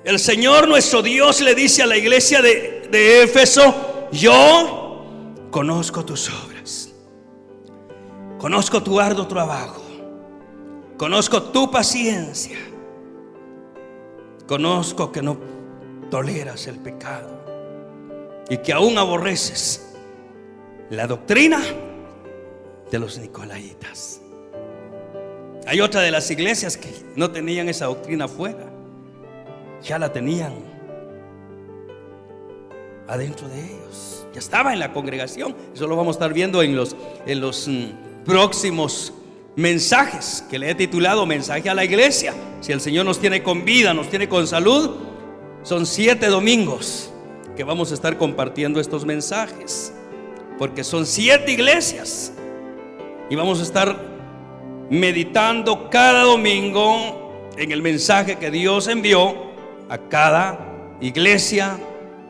[SPEAKER 1] El Señor nuestro Dios le dice a la iglesia de Éfeso: yo conozco tus obras, conozco tu arduo trabajo, conozco tu paciencia, conozco que no toleras el pecado y que aún aborreces la doctrina de los nicolaitas. Hay otra de las iglesias que no tenían esa doctrina afuera, ya la tenían adentro de ellos, ya estaba en la congregación. Eso lo vamos a estar viendo en los próximos mensajes que le he titulado Mensaje a la Iglesia. Si el Señor nos tiene con vida, nos tiene con salud, son 7 domingos que vamos a estar compartiendo estos mensajes, porque son 7 iglesias y vamos a estar meditando cada domingo en el mensaje que Dios envió a cada iglesia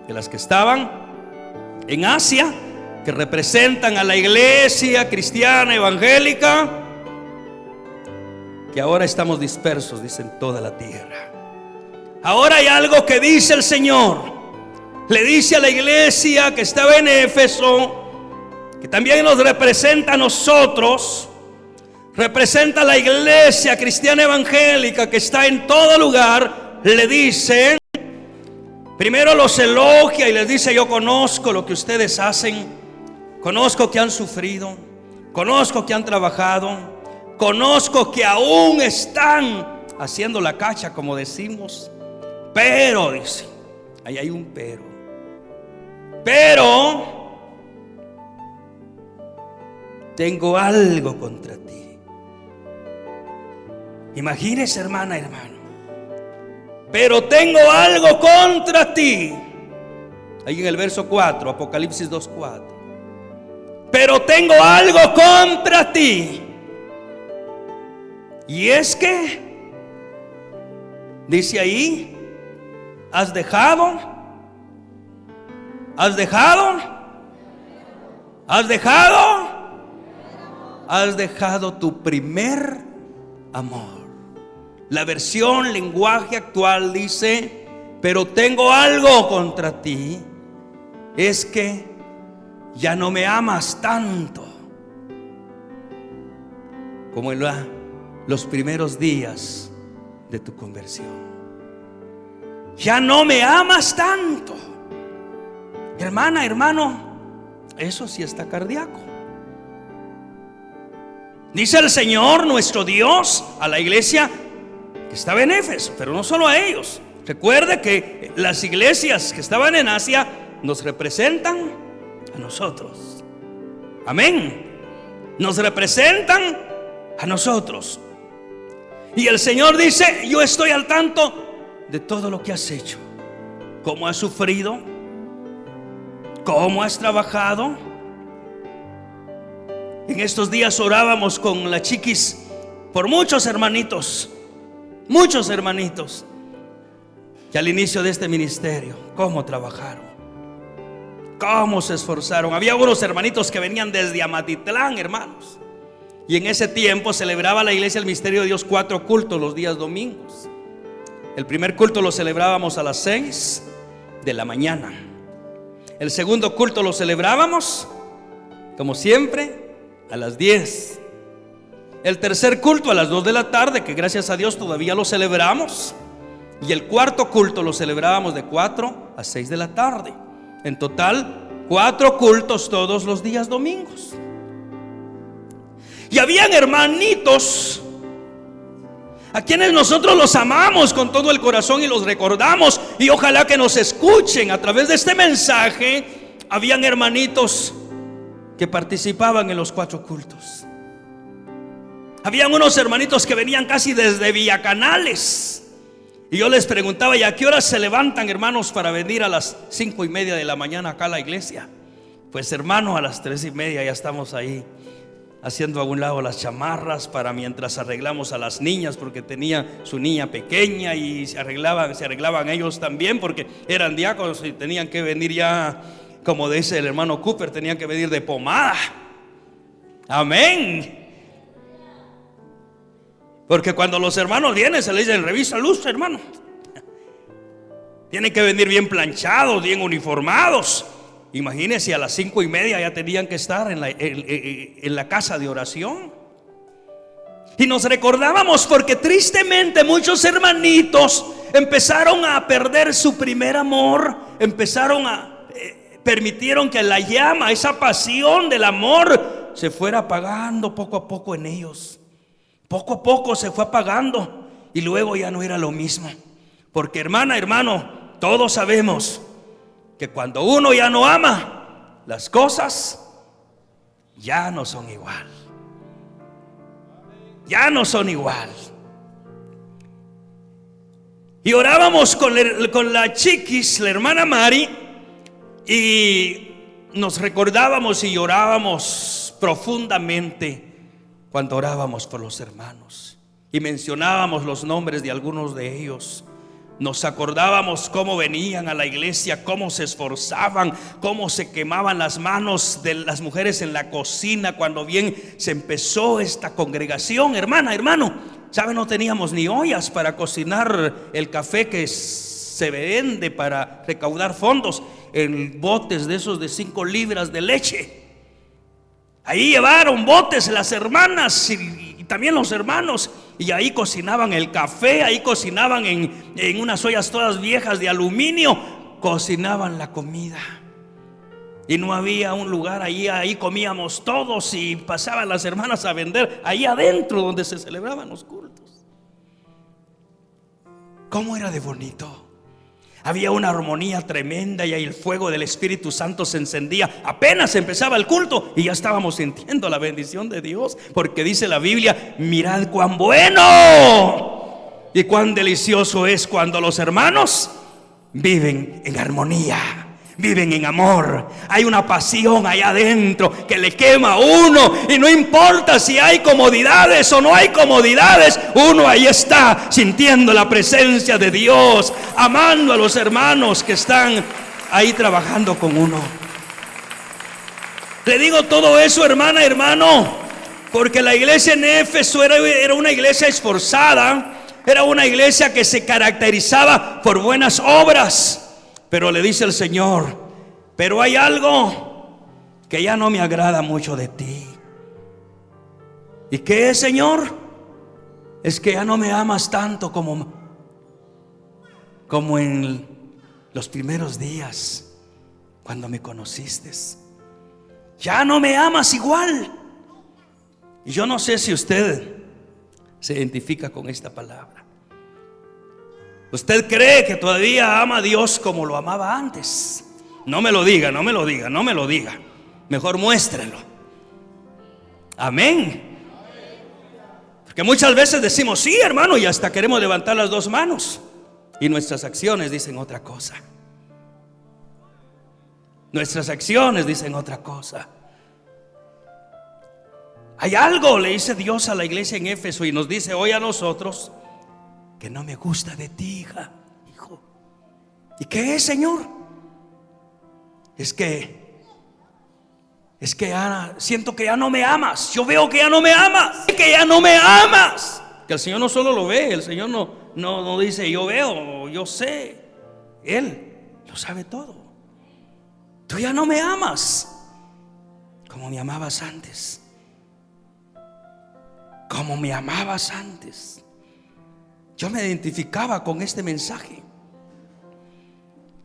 [SPEAKER 1] de las que estaban en Asia, que representan a la iglesia cristiana evangélica, que ahora estamos dispersos, dicen, toda la tierra. Ahora hay algo que dice el Señor. Le dice a la iglesia que estaba en Éfeso, que también nos representa a nosotros, representa a la iglesia cristiana evangélica que está en todo lugar. Le dice, primero los elogia y les dice: yo conozco lo que ustedes hacen, conozco que han sufrido, conozco que han trabajado, conozco que aún están haciendo la cacha, como decimos. Pero, dice, ahí hay un pero tengo algo contra ti. Imagínese, hermana, hermano. Pero tengo algo contra ti. Ahí en el verso 4, Apocalipsis 2:4. Pero tengo algo contra ti. Y es que, dice ahí, has dejado tu primer amor. La versión lenguaje actual dice: pero tengo algo contra ti, es que ya no me amas tanto como en los primeros días de tu conversión. Ya no me amas tanto. Hermana, hermano, eso sí está cardíaco. Dice el Señor nuestro Dios a la iglesia que estaba en Éfeso, pero no solo a ellos. Recuerde que las iglesias que estaban en Asia nos representan a nosotros. Amén. Nos representan a nosotros. Y el Señor dice: yo estoy al tanto de todo lo que has hecho, cómo has sufrido, cómo has trabajado. En estos días orábamos con la chiquis por muchos hermanitos que al inicio de este ministerio, cómo trabajaron, cómo se esforzaron. Había unos hermanitos que venían desde Amatitlán, hermanos, y en ese tiempo celebraba la iglesia el misterio de Dios 4 cultos los días domingos. El primer culto lo celebrábamos a las 6 de la mañana. El segundo culto lo celebrábamos, como siempre, a las 10. El tercer culto a las 2 de la tarde, que gracias a Dios todavía lo celebramos. Y el cuarto culto lo celebrábamos de 4 a 6 de la tarde. En total, 4 cultos todos los días domingos. Y habían hermanitos a quienes nosotros los amamos con todo el corazón y los recordamos, y ojalá que nos escuchen a través de este mensaje. Habían hermanitos que participaban en los 4 cultos. Habían unos hermanitos que venían casi desde Villacanales. Y yo les preguntaba: ¿y a qué horas se levantan, hermanos, para venir a las 5:30 de la mañana acá a la iglesia? Pues, hermano, a las 3:30 ya estamos ahí, haciendo a un lado las chamarras para mientras arreglamos a las niñas, porque tenía su niña pequeña, y se arreglaban ellos también, porque eran diáconos y tenían que venir ya, como dice el hermano Cooper, tenían que venir de pomada. Amén. Porque cuando los hermanos vienen se les dice: revisa luz, hermano. Tienen que venir bien planchados, bien uniformados. Imagínense, a las 5:30 ya tenían que estar en la casa de oración. Y nos recordábamos porque tristemente muchos hermanitos empezaron a perder su primer amor. Permitieron que la llama, esa pasión del amor, se fuera apagando poco a poco en ellos. Poco a poco se fue apagando y luego ya no era lo mismo. Porque, hermana, hermano, todos sabemos que cuando uno ya no ama, las cosas ya no son igual. Ya no son igual. Y orábamos con la chiquis, la hermana Mari, y nos recordábamos y llorábamos profundamente cuando orábamos por los hermanos y mencionábamos los nombres de algunos de ellos. Nos acordábamos cómo venían a la iglesia, cómo se esforzaban, cómo se quemaban las manos de las mujeres en la cocina cuando bien se empezó esta congregación. Hermana, hermano, ¿sabe? No teníamos ni ollas para cocinar el café que se vende para recaudar fondos en botes de esos de 5 libras de leche. Ahí llevaron botes las hermanas y también los hermanos, y ahí cocinaban el café, ahí cocinaban en unas ollas todas viejas de aluminio, cocinaban la comida. Y no había un lugar ahí comíamos todos, y pasaban las hermanas a vender ahí adentro donde se celebraban los cultos. ¿Cómo era de bonito? Había una armonía tremenda y ahí el fuego del Espíritu Santo se encendía. Apenas empezaba el culto y ya estábamos sintiendo la bendición de Dios, porque dice la Biblia: mirad cuán bueno y cuán delicioso es cuando los hermanos viven en armonía, viven en amor. Hay una pasión allá adentro que le quema a uno, y no importa si hay comodidades o no hay comodidades, uno ahí está sintiendo la presencia de Dios, amando a los hermanos que están ahí trabajando con uno. Le digo todo eso, hermana, hermano, porque la iglesia en Éfeso era una iglesia esforzada, era una iglesia que se caracterizaba por buenas obras. Pero le dice el Señor: pero hay algo que ya no me agrada mucho de ti. ¿Y qué es, Señor? Es que ya no me amas tanto como en los primeros días cuando me conociste. Ya no me amas igual. Y yo no sé si usted se identifica con esta palabra. ¿Usted cree que todavía ama a Dios como lo amaba antes? No me lo diga, no me lo diga, no me lo diga. Mejor muéstrelo. Amén. Porque muchas veces decimos: sí, hermano, y hasta queremos levantar las dos manos, y nuestras acciones dicen otra cosa. Nuestras acciones dicen otra cosa. Hay algo, le dice Dios a la iglesia en Éfeso, y nos dice hoy a nosotros, que no me gusta de ti, hija, hijo. ¿Y qué es, Señor? Es que ya siento que ya no me amas. Yo veo que ya no me amas, que ya no me amas. Que el Señor no solo lo ve, el Señor no dice yo veo, yo sé. Él lo sabe todo. Tú ya no me amas como me amabas antes. Como me amabas antes. Yo me identificaba con este mensaje.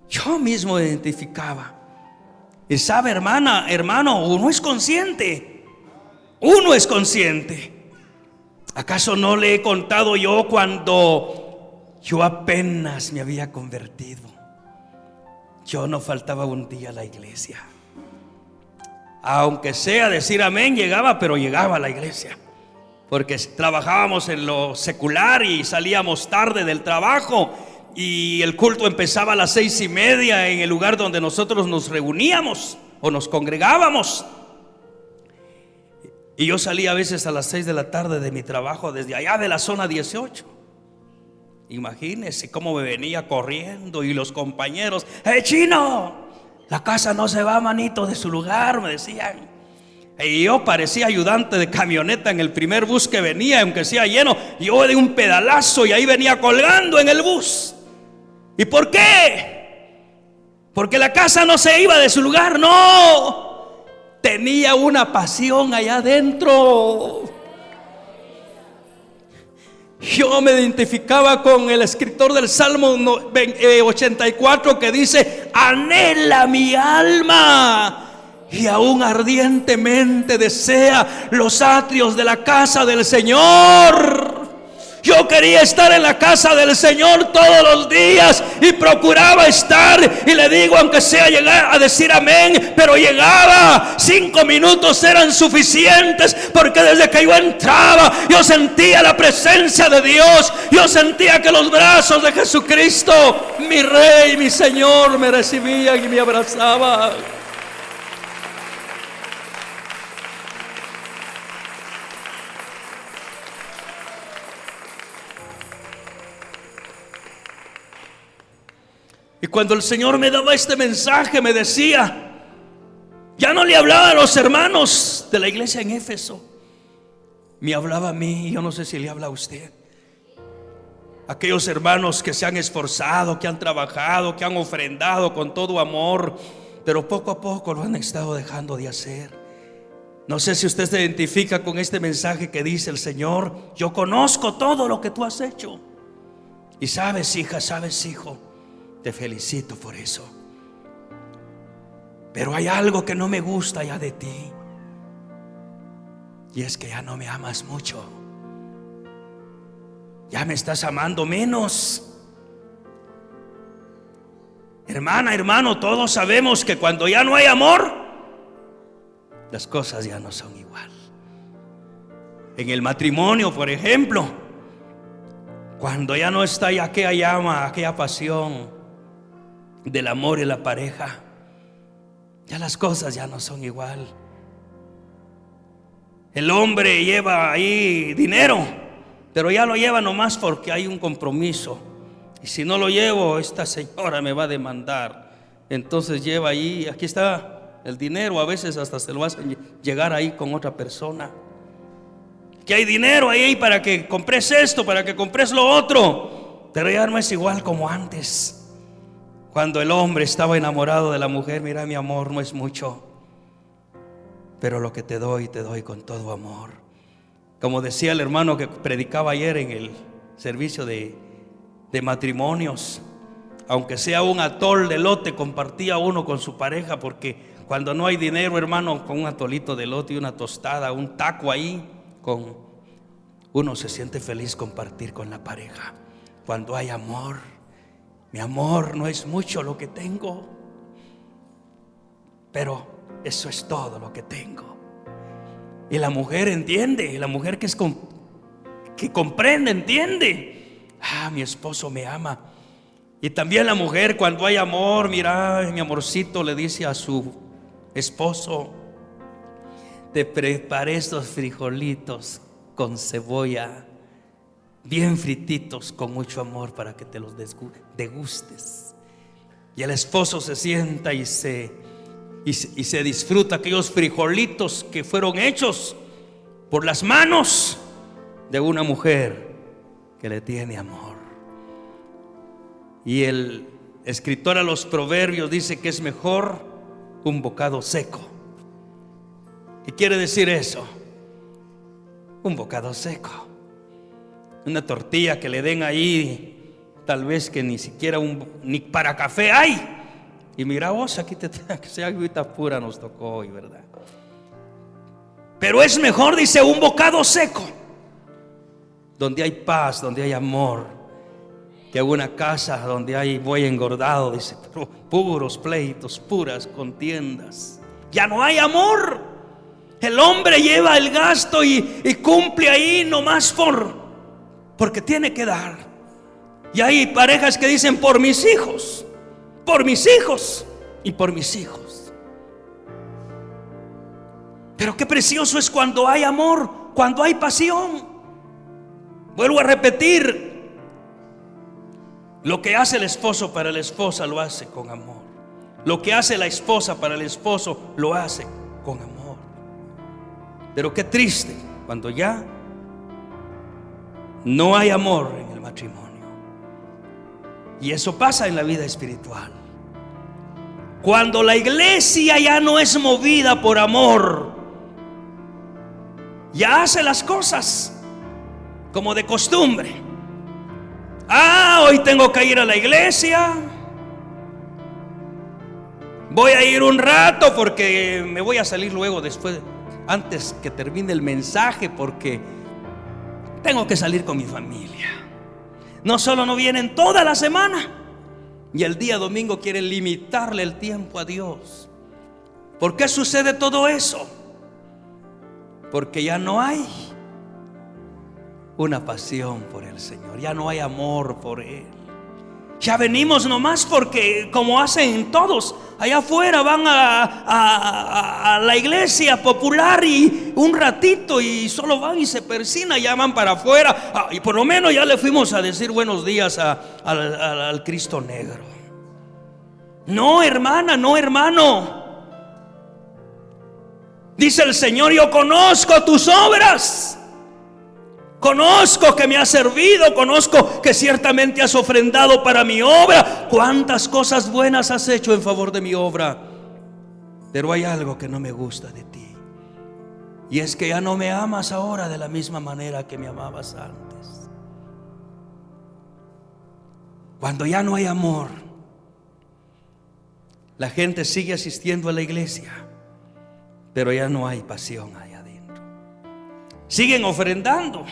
[SPEAKER 1] Yo mismo me identificaba. Y sabe, hermana, hermano, uno es consciente. Uno es consciente. ¿Acaso no le he contado yo cuando yo apenas me había convertido? Yo no faltaba un día a la iglesia. Aunque sea decir amén, llegaba, pero llegaba a la iglesia. Porque trabajábamos en lo secular y salíamos tarde del trabajo, y el culto empezaba a las 6:30 en el lugar donde nosotros nos reuníamos o nos congregábamos. Y yo salía a veces a las 6 de la tarde de mi trabajo, desde allá de la zona 18. Imagínense cómo me venía corriendo, y los compañeros: chino, la casa no se va, manito, de su lugar, me decían. Y yo parecía ayudante de camioneta en el primer bus que venía, aunque sea lleno. Yo de un pedalazo y ahí venía colgando en el bus. ¿Y por qué? Porque la casa no se iba de su lugar, no. Tenía una pasión allá adentro. Yo me identificaba con el escritor del Salmo 84, que dice: anhela mi alma y aún ardientemente desea los atrios de la casa del Señor. Yo quería estar en la casa del Señor todos los días y procuraba estar, y le digo, aunque sea llegar a decir amén, pero llegaba. 5 minutos eran suficientes, porque desde que yo entraba yo sentía la presencia de Dios. Yo sentía que los brazos de Jesucristo, mi Rey, mi Señor, me recibían y me abrazaban. Y cuando el Señor me daba este mensaje, me decía, ya no le hablaba a los hermanos de la iglesia en Éfeso, me hablaba a mí. Yo no sé si le habla a usted. Aquellos hermanos que se han esforzado, que han trabajado, que han ofrendado con todo amor, pero poco a poco lo han estado dejando de hacer. No sé si usted se identifica con este mensaje que dice el Señor: yo conozco todo lo que tú has hecho. Y sabes, hija, sabes, hijo, te felicito por eso. Pero hay algo que no me gusta ya de ti, y es que ya no me amas mucho. Ya me estás amando menos. Hermana, hermano, todos sabemos que cuando ya no hay amor, las cosas ya no son igual. En el matrimonio, por ejemplo, cuando ya no está ya aquella llama, aquella pasión del amor en la pareja, ya las cosas ya no son igual. El hombre lleva ahí dinero, pero ya lo lleva nomás porque hay un compromiso. Y si no lo llevo, esta señora me va a demandar. Entonces lleva ahí, aquí está el dinero, a veces hasta se lo hacen llegar ahí con otra persona. Que hay dinero ahí para que compres esto, para que compres lo otro. Pero ya no es igual como antes. Cuando el hombre estaba enamorado de la mujer, mira mi amor, no es mucho, pero lo que te doy con todo amor. Como decía el hermano que predicaba ayer en el servicio de matrimonios, aunque sea un atol de elote, compartía uno con su pareja, porque cuando no hay dinero, hermano, con un atolito de elote y una tostada, un taco ahí, uno se siente feliz compartir con la pareja. Cuando hay amor, mi amor, no es mucho lo que tengo, pero eso es todo lo que tengo. Y la mujer entiende, la mujer que comprende, entiende. Mi esposo me ama. Y también la mujer, cuando hay amor, mira, mi amorcito, le dice a su esposo: te preparé estos frijolitos con cebolla, bien frititos, con mucho amor, para que te los degustes. Y el esposo se sienta y se disfruta aquellos frijolitos que fueron hechos por las manos de una mujer que le tiene amor. Y el escritor a los Proverbios dice que es mejor un bocado seco. ¿Qué quiere decir eso? Un bocado seco, una tortilla que le den ahí, tal vez que ni siquiera ni para café hay. Y mira vos, aquí que sea agüita pura nos tocó hoy, ¿verdad? Pero es mejor, dice, un bocado seco, donde hay paz, donde hay amor, que una casa donde hay buey engordado, dice, pero puros pleitos, puras contiendas. Ya no hay amor. El hombre lleva el gasto y cumple ahí nomás porque tiene que dar. Y hay parejas que dicen: por mis hijos y por mis hijos. Pero qué precioso es cuando hay amor, cuando hay pasión. Vuelvo a repetir, lo que hace el esposo para la esposa lo hace con amor. Lo que hace la esposa para el esposo lo hace con amor. Pero qué triste cuando ya no hay amor en el matrimonio. Y eso pasa en la vida espiritual. Cuando la iglesia ya no es movida por amor, ya hace las cosas como de costumbre. Hoy tengo que ir a la iglesia, voy a ir un rato porque me voy a salir luego después, antes que termine el mensaje, porque tengo que salir con mi familia. No solo no vienen toda la semana, y el día domingo quieren limitarle el tiempo a Dios. ¿Por qué sucede todo eso? Porque ya no hay una pasión por el Señor, ya no hay amor por Él. Ya venimos nomás porque, como hacen todos allá afuera, van a la iglesia popular y un ratito y solo van y se persignan, ya van para afuera. Y por lo menos ya le fuimos a decir buenos días al Cristo negro. No, hermana, no, hermano. Dice el Señor: yo conozco tus obras. Conozco que me has servido, conozco que ciertamente has ofrendado para mi obra. Cuántas cosas buenas has hecho en favor de mi obra. Pero hay algo que no me gusta de ti, y es que ya no me amas ahora de la misma manera que me amabas antes. Cuando ya no hay amor, la gente sigue asistiendo a la iglesia, pero ya no hay pasión allá adentro. Siguen ofrendando,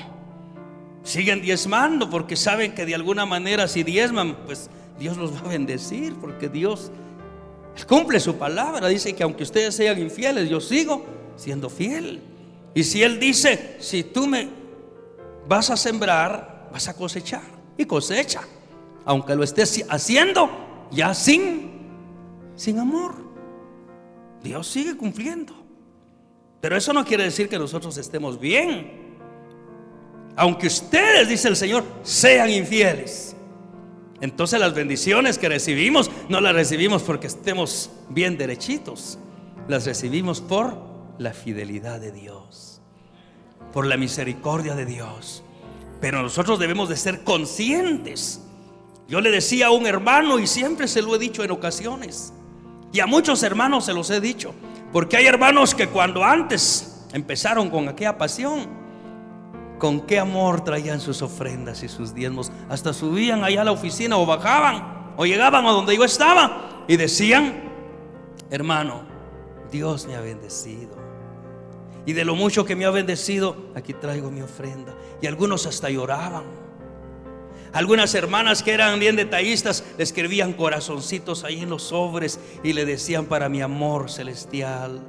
[SPEAKER 1] siguen diezmando, porque saben que de alguna manera si diezman, pues Dios los va a bendecir, porque Dios cumple su palabra. Dice que aunque ustedes sean infieles, yo sigo siendo fiel. Y si Él dice, si tú me vas a sembrar, vas a cosechar, y cosecha, aunque lo estés haciendo ya sin amor. Dios sigue cumpliendo. Pero eso no quiere decir que nosotros estemos bien. Aunque ustedes, dice el Señor, sean infieles, entonces las bendiciones que recibimos no las recibimos porque estemos bien derechitos. Las recibimos por la fidelidad de Dios, por la misericordia de Dios. Pero nosotros debemos de ser conscientes. Yo le decía a un hermano, y siempre se lo he dicho en ocasiones, y a muchos hermanos se los he dicho, porque hay hermanos que cuando antes empezaron con aquella pasión, con qué amor traían sus ofrendas y sus diezmos. Hasta subían allá a la oficina, o bajaban, o llegaban a donde yo estaba, y decían: hermano, Dios me ha bendecido, y de lo mucho que me ha bendecido, aquí traigo mi ofrenda. Y algunos hasta lloraban. Algunas hermanas que eran bien detallistas le escribían corazoncitos ahí en los sobres y le decían: para mi amor celestial.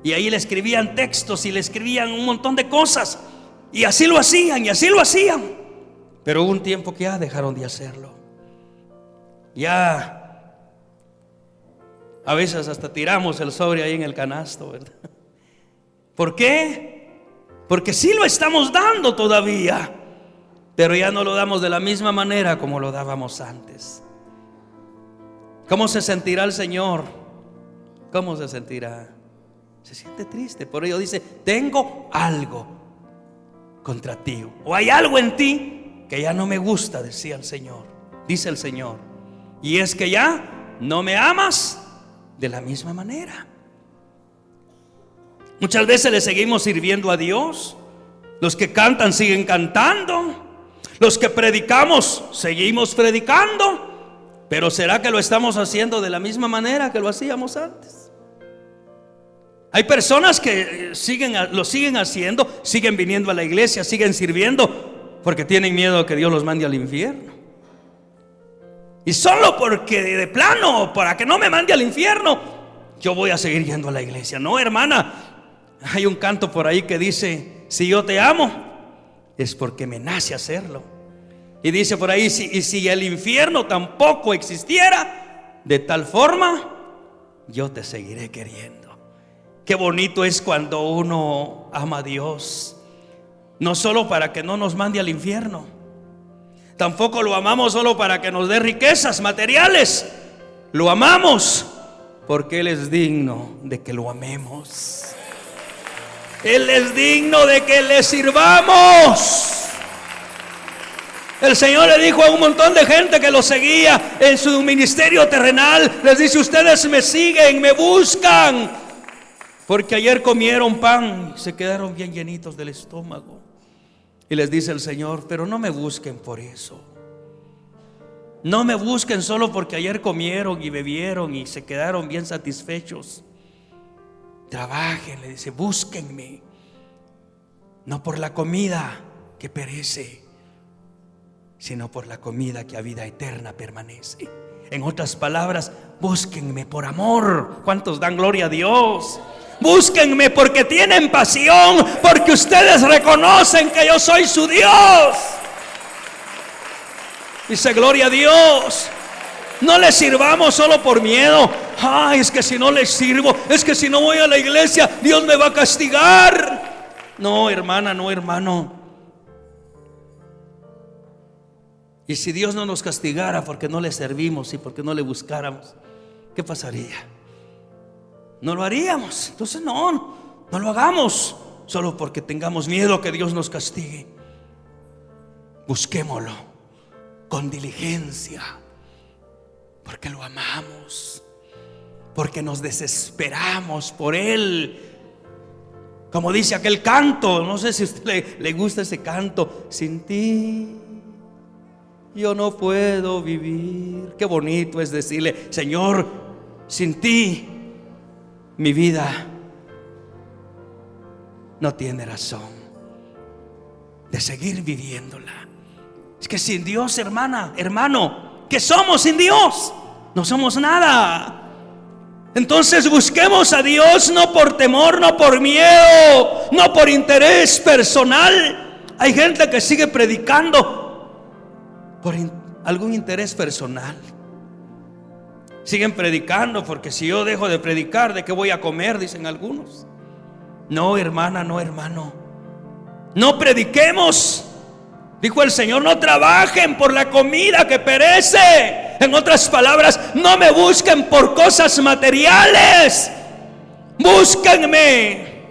[SPEAKER 1] Y ahí le escribían textos y le escribían un montón de cosas. Y así lo hacían, y así lo hacían. Pero hubo un tiempo que ya dejaron de hacerlo. Ya a veces hasta tiramos el sobre ahí en el canasto, ¿verdad? ¿Por qué? Porque sí lo estamos dando todavía, pero ya no lo damos de la misma manera como lo dábamos antes. ¿Cómo se sentirá el Señor? ¿Cómo se sentirá? Se siente triste. Por ello dice: tengo algo contra ti, o hay algo en ti que ya no me gusta, decía el Señor, dice el Señor, y es que ya no me amas de la misma manera. Muchas veces le seguimos sirviendo a Dios. Los que cantan siguen cantando, los que predicamos seguimos predicando, pero ¿será que lo estamos haciendo de la misma manera que lo hacíamos antes? Hay personas que lo siguen haciendo, siguen viniendo a la iglesia, siguen sirviendo, porque tienen miedo a que Dios los mande al infierno. Y solo porque de plano, para que no me mande al infierno, yo voy a seguir yendo a la iglesia. No, hermana, hay un canto por ahí que dice: si yo te amo, es porque me nace hacerlo. Y dice por ahí: si el infierno tampoco existiera, de tal forma yo te seguiré queriendo. Qué bonito es cuando uno ama a Dios, no solo para que no nos mande al infierno, tampoco lo amamos solo para que nos dé riquezas materiales. Lo amamos porque Él es digno de que lo amemos. Él es digno de que le sirvamos. El Señor le dijo a un montón de gente que lo seguía en su ministerio terrenal, les dice: ustedes me siguen, me buscan, porque ayer comieron pan y se quedaron bien llenitos del estómago. Y les dice el Señor: pero no me busquen por eso. No me busquen solo porque ayer comieron y bebieron y se quedaron bien satisfechos. Trabajen, le dice, búsquenme, no por la comida que perece, sino por la comida que a vida eterna permanece. En otras palabras, búsquenme por amor. ¿Cuántos dan gloria a Dios? Búsquenme porque tienen pasión, porque ustedes reconocen que yo soy su Dios. Dice: gloria a Dios. No les sirvamos solo por miedo. Ay, es que si no les sirvo, es que si no voy a la iglesia, Dios me va a castigar. No, hermana, no, hermano. Y si Dios no nos castigara porque no le servimos y porque no le buscáramos, ¿qué pasaría? No lo haríamos. Entonces no lo hagamos solo porque tengamos miedo a que Dios nos castigue. Busquémoslo con diligencia, porque lo amamos, porque nos desesperamos por Él. Como dice aquel canto, no sé si a usted le gusta ese canto: sin ti yo no puedo vivir. Qué bonito es decirle: Señor, sin ti mi vida no tiene razón de seguir viviéndola. Es que sin Dios, hermana, hermano, que somos sin Dios. No somos nada. Entonces busquemos a Dios no por temor, no por miedo, no por interés personal. Hay gente que sigue predicando por algún interés personal. Siguen predicando porque si yo dejo de predicar, ¿de qué voy a comer? Dicen algunos. No, hermana, no, hermano. No prediquemos. Dijo el Señor, no trabajen por la comida que perece. En otras palabras, no me busquen por cosas materiales. Búsquenme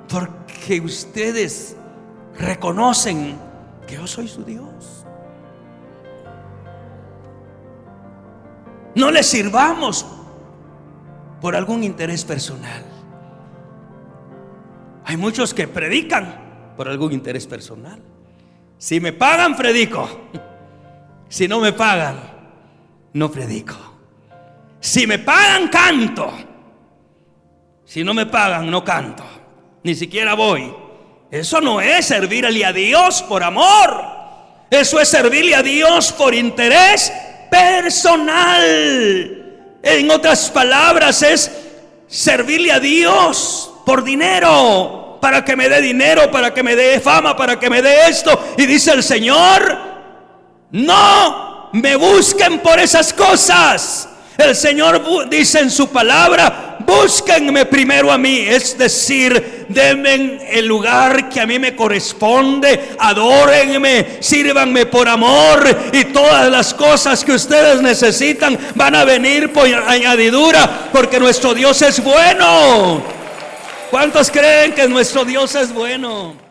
[SPEAKER 1] porque ustedes reconocen que yo soy su Dios. No les sirvamos por algún interés personal. Hay muchos que predican por algún interés personal. Si me pagan, predico. Si no me pagan, no predico. Si me pagan, canto. Si no me pagan, no canto. Ni siquiera voy. Eso no es servirle a Dios por amor. Eso es servirle a Dios por interés personal. En otras palabras, es servirle a Dios por dinero, para que me dé dinero, para que me dé fama, para que me dé esto. Y dice el Señor, no me busquen por esas cosas. El Señor dice en su palabra, búsquenme primero a mí. Es decir, denme el lugar que a mí me corresponde, adórenme, sírvanme por amor, y todas las cosas que ustedes necesitan van a venir por añadidura, porque nuestro Dios es bueno. ¿Cuántos creen que nuestro Dios es bueno?